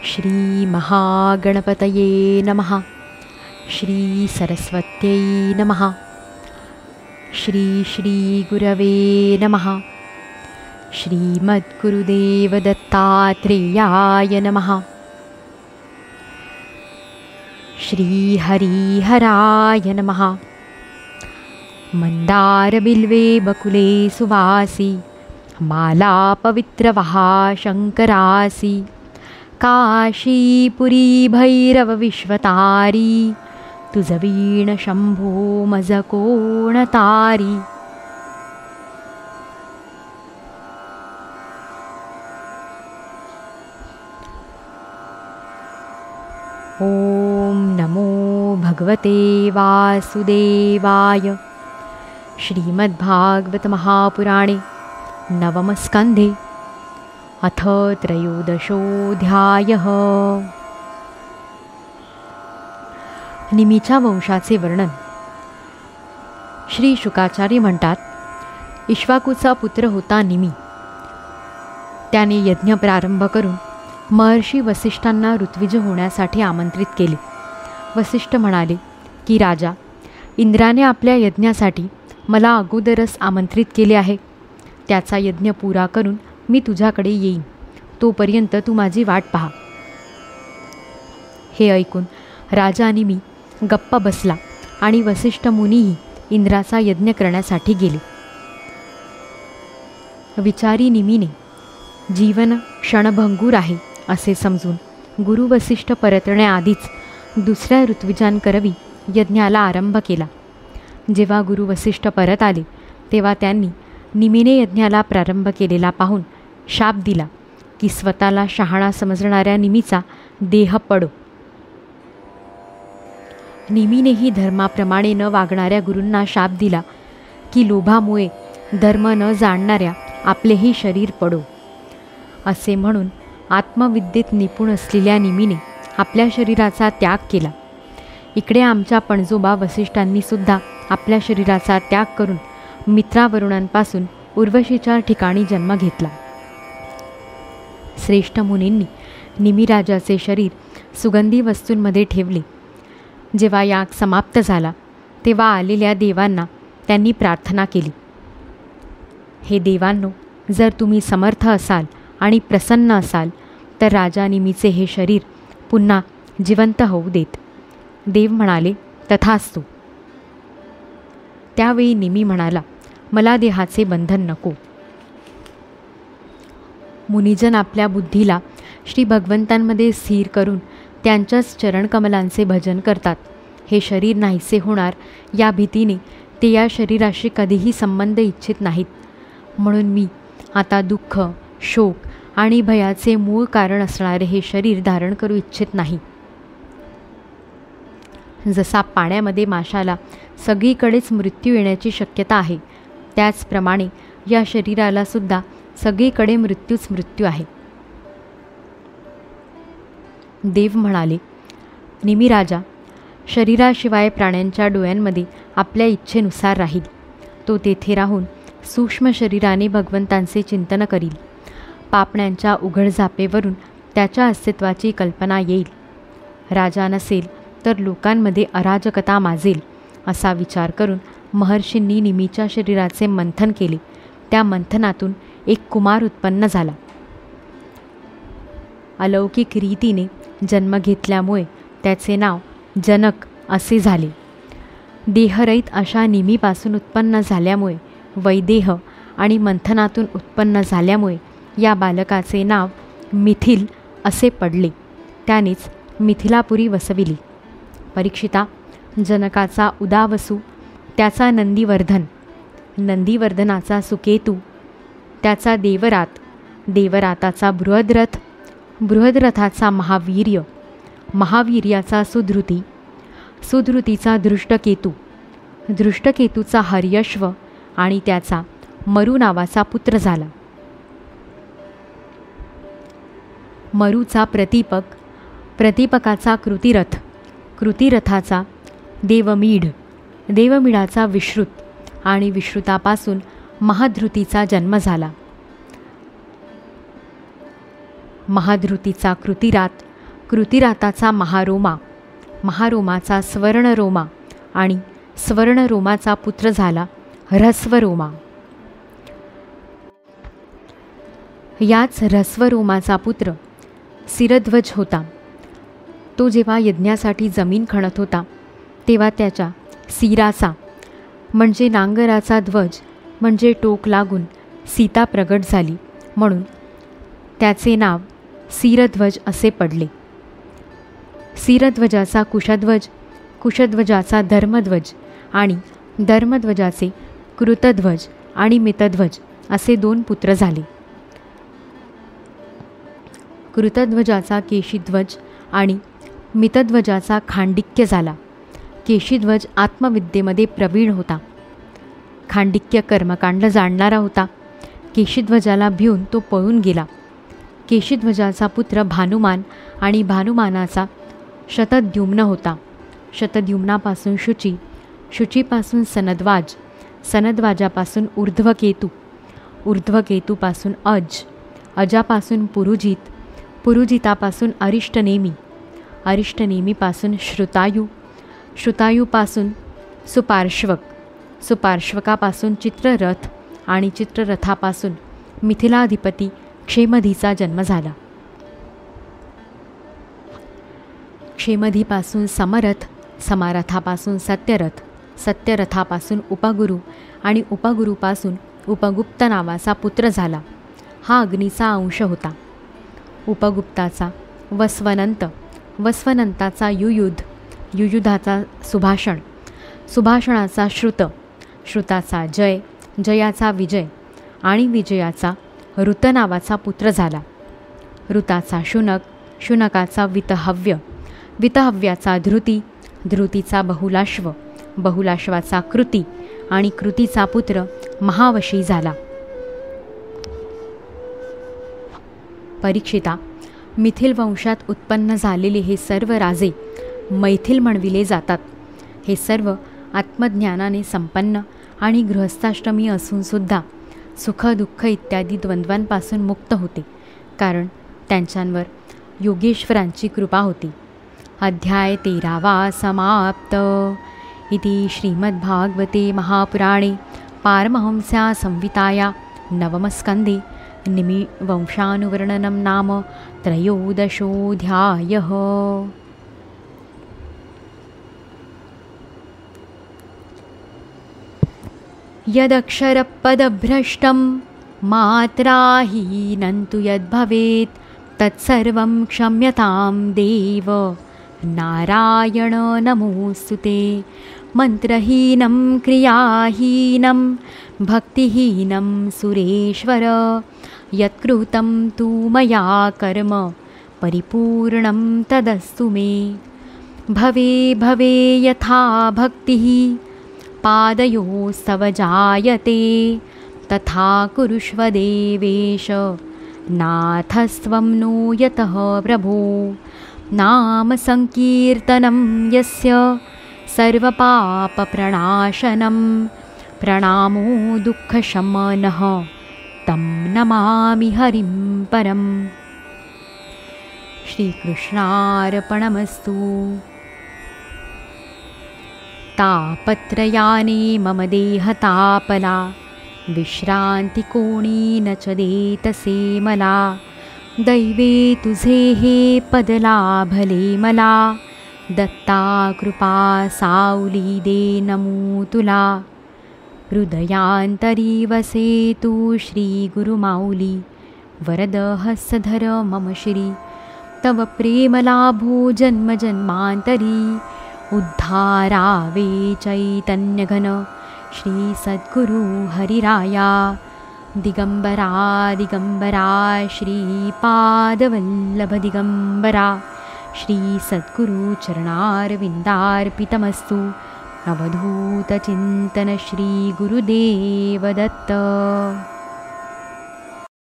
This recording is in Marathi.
श्री महागणपतये नमः. श्री सरस्वत्यै नमः. श्री श्री गुरवे नमः. श्रीमद्गुरुदेव दत्तात्रेयाय नमः. श्री हरिहराय नमः. मंदारबिल्वे बकुले सुवासी माला पवित्रवहा शंकरासी. काशीपुरी भैरव विश्वतारी तुझ वीण शंभो मज कोण तारी. ओम नमो भगवते वासुदेवाय. श्रीमद्भागवत महापुराणे नवमस्कन्धे अथ त्रयोदशोऽध्यायः. निमीच्या वंशाचे वर्णन. श्री शुकाचार्य म्हणतात, इक्ष्वाकूचा पुत्र होता निमी. त्याने यज्ञ प्रारंभ करून महर्षी वसिष्ठांना ऋत्विज होण्यासाठी आमंत्रित केले. वसिष्ठ म्हणाले की राजा, इंद्राने आपल्या यज्ञासाठी मला अगोदरच आमंत्रित केले आहे. त्याचा यज्ञ पुरा करून मी तुझ्याकडे येईन. तोपर्यंत तू माझी वाट पहा. हे ऐकून राजा निमी गप्प बसला आणि वसिष्ठ मुनीही इंद्राचा यज्ञ करण्यासाठी गेले. विचारी निमीने जीवन क्षणभंगूर आहे असे समजून गुरु वसिष्ठ परतण्याआधीच दुसऱ्या ऋत्विजांकरवी यज्ञाला आरंभ केला. जेव्हा गुरु वसिष्ठ परत आले तेव्हा त्यांनी निमीने यज्ञाला प्रारंभ केलेला पाहून शाप दिला की स्वतःला शहाणा समजणाऱ्या निमीचा देह पडो. निमीनेही धर्माप्रमाणे न वागणाऱ्या गुरूंना शाप दिला की लोभामुळे धर्म न जाणणाऱ्या आपलेही शरीर पडो. असे म्हणून आत्मविद्येत निपुण असलेल्या निमीने आपल्या शरीराचा त्याग केला. इकडे आमच्या पणजोबा वसिष्ठांनी सुद्धा आपल्या शरीराचा त्याग करून मित्रावरुणांपासून उर्वशीच्या ठिकाणी जन्म घेतला. श्रेष्ठ मुनींनी निमीराजाचे शरीर सुगंधी वस्तूंमध्ये ठेवले. जेव्हा याग समाप्त झाला तेव्हा आलेल्या देवांना त्यांनी प्रार्थना केली, हे देवांनो, जर तुम्ही समर्थ असाल आणि प्रसन्न असाल तर राजा निमीचे हे शरीर पुन्हा जिवंत होऊ देत. देव म्हणाले, तथास्तु. त्यावेळी निमी म्हणाला, मला देहाचे बंधन नको. मुनिजन आपल्या बुद्धीला श्री भगवंतांमध्ये स्थिर करून त्यांच्याच चरणकमलांचे भजन करतात. हे शरीर नाहीसे होणार या भीतीने ते या शरीराशी कधीही संबंध इच्छित नाहीत. म्हणून मी आता दुःख, शोक आणि भयाचे मूळ कारण असणारे हे शरीर धारण करू इच्छित नाही. जसा पाण्यामध्ये माशाला सगळीकडेच मृत्यू येण्याची शक्यता आहे, त्याचप्रमाणे या शरीराला सुद्धा सगळीकडे मृत्यूच मृत्यू आहे. देव म्हणाले, निमी राजा, शरीराशिवाय प्राण्यांच्या डोळ्यांमध्ये आपल्या इच्छेनुसार राहील. तो तेथे राहून सूक्ष्म शरीराने भगवंतांचे चिंतन करील. पापण्यांच्या उघडझापेवरून त्याच्या अस्तित्वाची कल्पना येईल. राजा नसेल तर लोकांमध्ये अराजकता माजेल असा विचार करून महर्षींनी निमीच्या शरीराचे मंथन केले. त्या मंथनातून एक कुमार उत्पन्न झाला. अलौकिक रीतीने जन्म घेतल्यामुळे त्याचे नाव जनक असे झाले. देहरहित अशा निमीपासून उत्पन्न झाल्यामुळे वैदेह आणि मंथनातून उत्पन्न झाल्यामुळे या बालकाचे नाव मिथिल असे पडले. त्यानेच मिथिलापुरी वसविली. परीक्षिता, जनकाचा उदावसू, त्याचा नंदीवर्धन, नंदीवर्धनाचा सुकेतू, त्याचा देवरात, देवराताचा बृहद्रथ, बृहद्रथाचा महावीर्य, महावीर्याचा सुधृती, सुधृतीचा दृष्टकेतू, दृष्टकेतूचा हर्यश्व आणि त्याचा मरू नावाचा पुत्र झाला. मरूचा प्रतीपक, प्रतीपकाचा कृतिरथ, कृतिरथाचा देवमीढ, देवमीढाचा विश्रुत आणि विश्रुतापासून महाधृतीचा जन्म झाला. महाधृतीचा कृतिरात, कृतिराताचा महारोमा, महारोमाचा स्वर्णरोमा आणि स्वर्णरोमाचा पुत्र झाला ऱ्हस्वरोमा. याच ऱ्हस्वरोमाचा पुत्र शिरध्वज होता. तो जेव्हा यज्ञासाठी जमीन खणत होता तेव्हा त्याच्या शिराचा म्हणजे नांगराचा ध्वज म्हणजे टोक लागून सीता प्रगट झाली, म्हणून त्याचे नाव शिरध्वज असे पडले. शिरध्वजाचा कुशध्वज, कुशध्वजाचा धर्मध्वज आणि धर्मध्वजाचे कृतध्वज आणि मितध्वज असे 2 पुत्र झाले. कृतध्वजाचा केशीध्वज आणि मितध्वजाचा खांडिक्य झाला. केशीध्वज आत्मविद्येमध्ये प्रवीण होता. खांडिक्य कर्मकांड जाणणारा होता. केशीध्वजाला भिवून तो पळून गेला. केशीध्वजाचा पुत्र भानुमान आणि भानुमानाचा शतद्युम्न होता. शतद्युम्नापासून शुची, शुचीपासून सनद्वाज, सनद्वाजापासून ऊर्ध्वकेतू, ऊर्ध्वकेतूपासून अज, अजापासून पुरुजित, पुरुजितापासून अरिष्टनेमी, अरिष्टनेमीपासून श्रुतायू, श्रुतायूपासून सुपार्श्वक, सुपार्श्वकापासून चित्ररथ आणि चित्ररथापासून मिथिलाधिपती क्षेमधीचा जन्म झाला. क्षेमधीपासून समरथ, समरथापासून सत्यरथ, सत्यरथापासून उपगुरू आणि उपगुरूपासून उपगुप्त नावाचा पुत्र झाला. हा अग्नीचा अंश होता. उपगुप्ताचा वस्वनंत, वस्वनंताचा युयुध, युयुधाचा सुभाषण, सुभाषणाचा श्रुत, श्रुताचा जय, जयाचा विजय आणि विजयाचा ऋत नावाचा पुत्र झाला. ऋताचा शुनक, शुनकाचा वितहव्य, वितहव्याचा धृती, धृतीचा बहुलाश्व, बहुलाश्वाचा कृती आणि कृतीचा पुत्र महावशी झाला. परीक्षिता, मिथिल वंशात उत्पन्न झालेले हे सर्व राजे मैथिल म्हणविले जातात. हे सर्व आत्मज्ञानाने संपन्न आणि गृहस्थाश्रमी असूनसुद्धा सुख दुःख इत्यादी द्वंद्वांपासून मुक्त होते, कारण त्यांच्यावर योगेश्वरांची कृपा होती. अध्याय 13 समाप्त. इति श्रीमद्भागवते महापुराणे पारमहंस्या संहिताया नवमस्कन्धे निमिवंशानुवर्णनं नाम 13ओऽध्यायः. यदक्षरपदभ्रष्टं मात्राहीनं तु यद्भवेत् तत्सर्वं क्षम्यतां देव नारायण नमोऽस्तुते. मन्त्रहीनं क्रियाहीनं भक्तिहीनं सुरेश्वर यत्कृतं तु मया कर्म परिपूर्णं तदस्तु मे. भवे भवे यथा भक्तिः पादयोस्तव जायते तथा कुरुष्व देवेश नाथस्त्वं नो यतः प्रभो. नाम संकीर्तनं यस्य सर्वपापप्रणाशनं प्रणामो दुःखशमनः तं नमामि हरिं परम्. श्रीकृष्णार्पणमस्तु. तापत्रयाने मम देहतापला विश्रांतिकोणी न च देतसे मला. दैवे तुझे हे पदलाभले मला दत्ता कृपा सावली दे नमो तुला. हृदयांतरी वसे तू श्री गुरुमाऊली वरद हस्तधर मम श्री. तव प्रेम लाभो जन्म जन्मांतरी उद्धारावे चैतन्यघन श्री सद्गुरु हरिराया. दिगंबरा दिगंबरा श्रीपादवल्लभ दिगंबरा श्री सद्गुरु चरणारविंदार्पितमस्तु. अवधूत चिंतन श्री गुरुदेव दत्त.